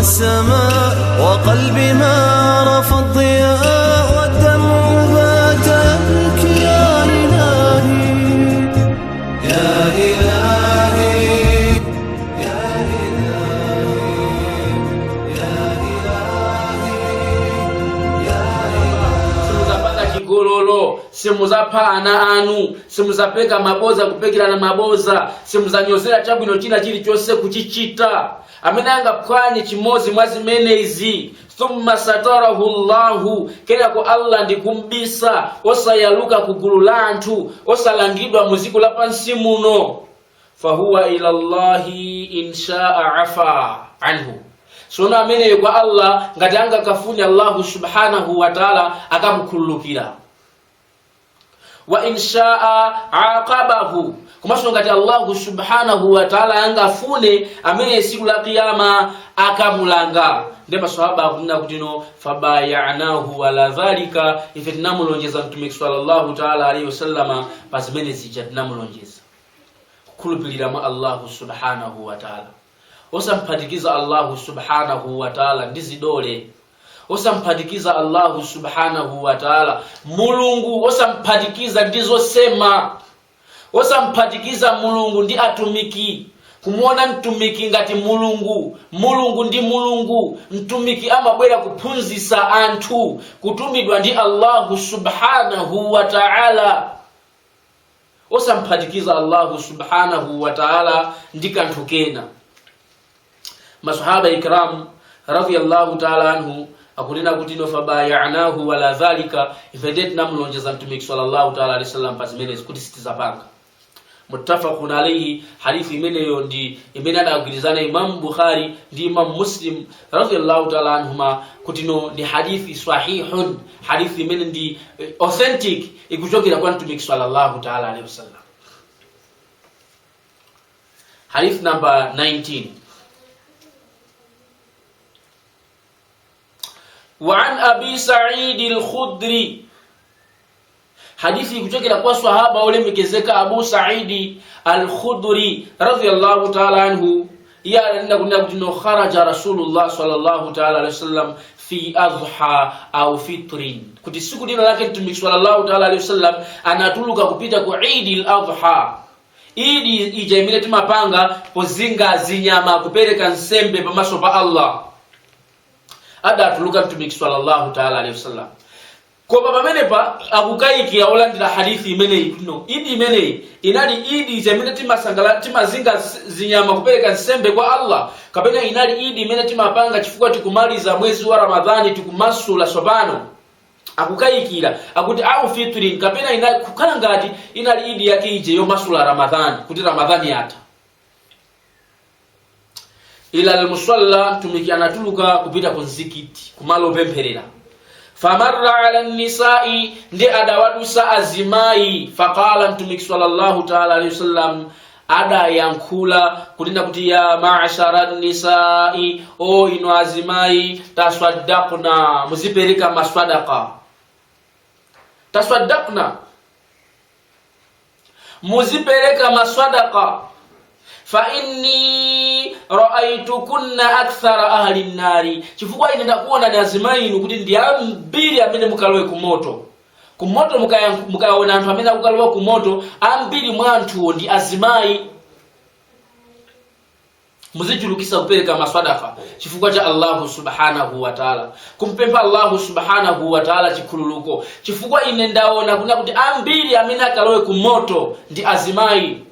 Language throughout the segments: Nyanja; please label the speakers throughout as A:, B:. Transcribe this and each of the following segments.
A: السماء وقلبي ما رفض ضياء والدمع بات يبكي يا إلهي يا إلهي يا إلهي يا إلهي يا
B: إلهي Gololo, simuzapha ana anu, simuzapeka maboza kupekera na maboza, simuzanyozera chabwino china chilichonse kuchichita. Amene angaphwanye chimozi mwa zimene izi, thumma satarahu Allahu, kenako Allah ndikumbisa, osayaluka kugulu la anthu, osalangidwa muziku lapansi muno. Fahuwa ila Allahi insha'a afa anhu. Sona amene kwa Allah ngati anga kafuni Allah subhanahu wa ta'ala akamukhululukira. Wa insha'a aqabahu. Kumaso ngati Allah subhanahu wa ta'ala anga fune amene siku la kiyama akamulanga. Nde maswahaba akunena kuti no fabayanahu wala dhalika ife tinamulonjeza mtumiki sallallahu ta'ala alayhi wasallama pazimene zija tinamulonjeza. Kukhulupirira mwa Allah subhanahu wa ta'ala. Osamphatikiza Allah subhanahu wa ta'ala ndizidole. Osamphatikiza Allah subhanahu wa ta'ala mulungu, osamphatikiza ndizosema. Osamphatikiza mulungu ndi atumiki. Kumuona mtumiki ngati mulungu, mulungu ndi mulungu. Mtumiki amabwera kuphunzitsa anthu, kutumidwa ndi Allah subhanahu wa ta'ala. Osamphatikiza Allah subhanahu wa ta'ala ndi kanthu kena. Masahaba ikram radhiyallahu ta'ala anhu akunena kuti no fabayanahu wala dhalika ifedet namulonjeza mtumiki sallallahu ta'ala alayhi wasallam pazimene kuti sitizapanga. Muttafaqun alayhi, hadithi imeneyo ndi imene adagwirizana Imam Bukhari ndi Imam Muslim radhiyallahu ta'ala anhuma kuti no ndi hadithi sahihun, hadithi imene ndi authentic ikuchokera kwa mtumiki sallallahu ta'ala alayhi wasallam. Hadith number 19. وعن أبي سعيد الخدري, hadithi kuchokera kwa sahaba ule mkezeka Abu Sa'id al-Khudri radhiyallahu ta'ala anhu, ya anenda kunena kuti no kharaja Rasulullah sallallahu ta'ala alayhi wasallam fi adha au fitrin, kuti siku dina lake mtume sallallahu ta'ala alayhi wasallam anatuluka kupita ku Eid al-Adha. Idi ija imene timapanga pozinga zinyama kupereka nsembe pamaso pa Allah. Ada atuluka mtumiki sallallahu ta'ala alayhi wasallam. Kwa pamene pa akukayikira olandira hadithi imene ikuno. Idi imene inali idi imene timazinga zinyama kupereka nsembe kwa Allah. Kapena inali idi imene timapanga chifukwa tikumaliza mwezi wa Ramadhani tikumasula sopano. Akukayikira akuti au fitrin, kapena inali kukhala ngati inali idi yake ije yo masula Ramadhani kuti Ramadhani yata. Ila al-musalla, mtumiki anatuluka kupita ku mzikiti kumalo pempherera. Famarra ala nisai, ndi adawadusa azimai. Faqala, mtumiki sallallahu ta'ala alayhi wasallam ada yankula kunena kuti ya ma'ashara nisai, o ino azimai, taswaddaqna, muzipereka maswadaqa. Taswaddaqna, muzipereka maswadaqa. Fa inni ra'aytukunna akthara ahli an-nari, chifukwa ine ndakuona ni azimai inu kuti ndi ambiri amene mukalowe kumoto. Kumoto mukaona anthu amene akukalowa kumoto, ambiri mwa anthu ndi azimai. Muzichulukisa kupereka maswadaqa chifukwa cha Allah subhanahu wa ta'ala, kumpempha Allah subhanahu wa ta'ala chikhululuko, chifukwa ine ndaona kuna kuti ambiri amene akalowe kumoto ndi azimai.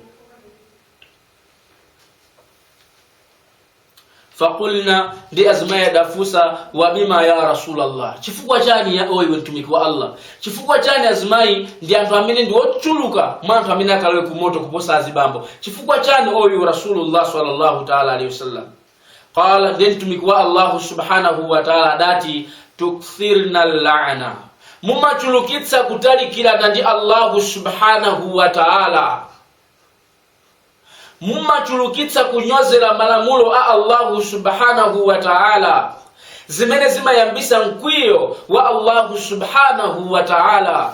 B: Faqulna, ndi azimaya dafusa, wa bima ya Rasulallah, chifukwa chani ya oyi mtumiki wa Allah, chifukwa chani azimai ndi anthu amene ndi ochuluka mwa anthu amene akalowe kumoto kuposa azibambo, chifukwa chani oyi Rasulullah sallallahu ta'ala alayhi wasallam. Qala, ndi mtumiki wa Allah subhanahu wa ta'ala dati tukthirna al-la'na, mumachulukitsa kutalikirana ndi Allah subhanahu wa ta'ala, mumachulukitsa kunyozera malamulo a Allah subhanahu wa ta'ala, zimene zimayambisa mkwiyo wa Allah subhanahu wa ta'ala.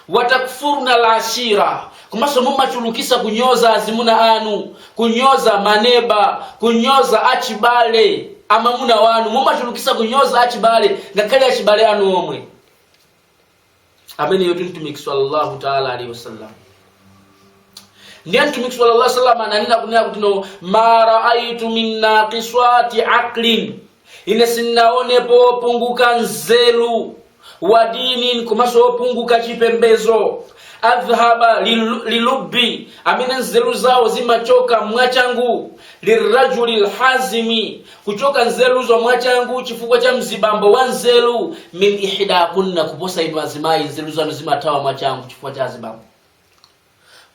B: Watakfurna al-ashira, kumaso mumachulukisa kunyoza azimuna anu, kunyoza maneba, kunyoza achibale amamuna wanu mumatulukisa kunyoza achibale ngakhale achibale anu omwe. Amene yotu mtumiki sallallahu ta'ala alaihi wasallam. Ndiye mtumiki sallallahu alaihi wasallam ananena kunena kuti no ma ra'aytu min naqiswati aqlin, ine sinaonepo punguka nzelu wa dinin kumaso punguka chipembezo adhhaba lilubbi, amene nzelu zao zimachoka mwachangu, lirajuli alhazimi, kuchoka nzelu zo mwachangu chifukwa cha mzibambo wa nzelu, min ihdakunna, kuposa inu azimai nzelu zanu zimatawa mwachangu chifukwa cha azibambo.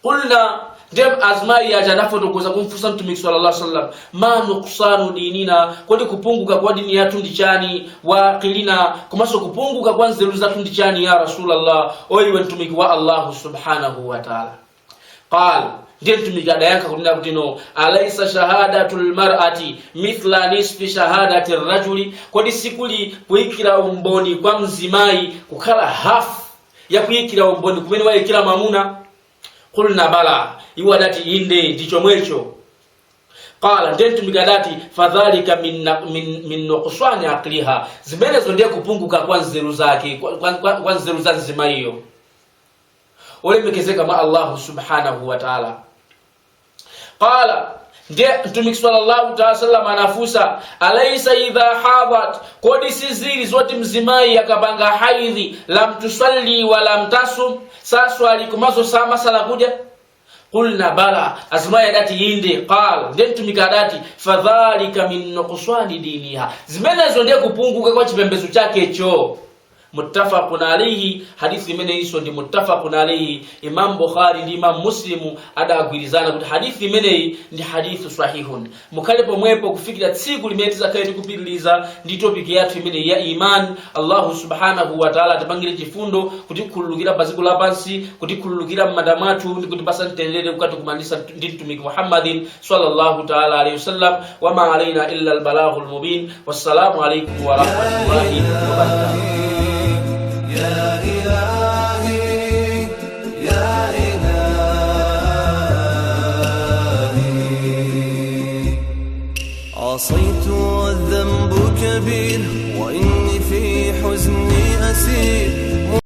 B: Qulna, ndem azmai ya janafo kuza kumfusa mtumiki sallallahu alaihi wasallam, ma nuqsanu dinina, kodi kupunguka kwa dini yatu ndichani, wa qilina, kumaso kupunguka kwa nzelu zatu ndichani ya Rasulullah, oyiwe mtumiki wa Allah subhanahu wa ta'ala. Qal, ndiye mtumiki adayanka kunena kutino, alaysa shahadatul mar'ati mithla nisfi shahadati rajuli, kodi sikuli kuikira umboni kwa mzimai kukala hafu ya kuikira umboni kumene waikira mamuna? Qulna bala, iwa dati inde ndicho mwecho. Qala, ndentu mikadati fadhalika min nuqsani aqliha, zimenezo ndiye kupunguka kwa nzeru zake, kwa nzeru za nzima hiyo. Ole mekezeka ma Allah subhanahu wa ta'ala. Qala, ndiye mtumiki sallallahu ta'ala sallam anafusa, alaysa idha hadat, kodi sizili zote mzimai yakabanga haidhi, lam tusalli wa lam tasum, saswali kumazo sama sala kuja? Qulna bala, azmaya dati inde. Qala, ndiye mtumiki dati fadhalika min nuqsani diniha, zimenezo ndiye kupunguka kwa chipembezo chake cho. Muttafaqun alayhi, hadithi imene hizo ndi muttafaqun alayhi. Imam Bukhari ndi Imam Muslim adagwirizana kuti hadithi imene ndi hadithu sahihun. Mukale pomwepo kufikira tsiku limetiza kaiti kupitiliza ndi topic yathu imene ya iman. Allah subhanahu wa ta'ala atapangire chifundo kuti kululukira baziko lapansi, kuti kululukira madamatu, ndi kuti pasantendere kukati kumanisa ndi mtumiki Muhammadin sallallahu ta'ala alayhi wasallam. Wa ma alaina illa al-balaghul mubin. Wassalamu alaykum wa rahmatullahi wa barakatuh.
A: يا إلهي يا إلهي، عصيت والذنب كبير وإني في حزني أسير،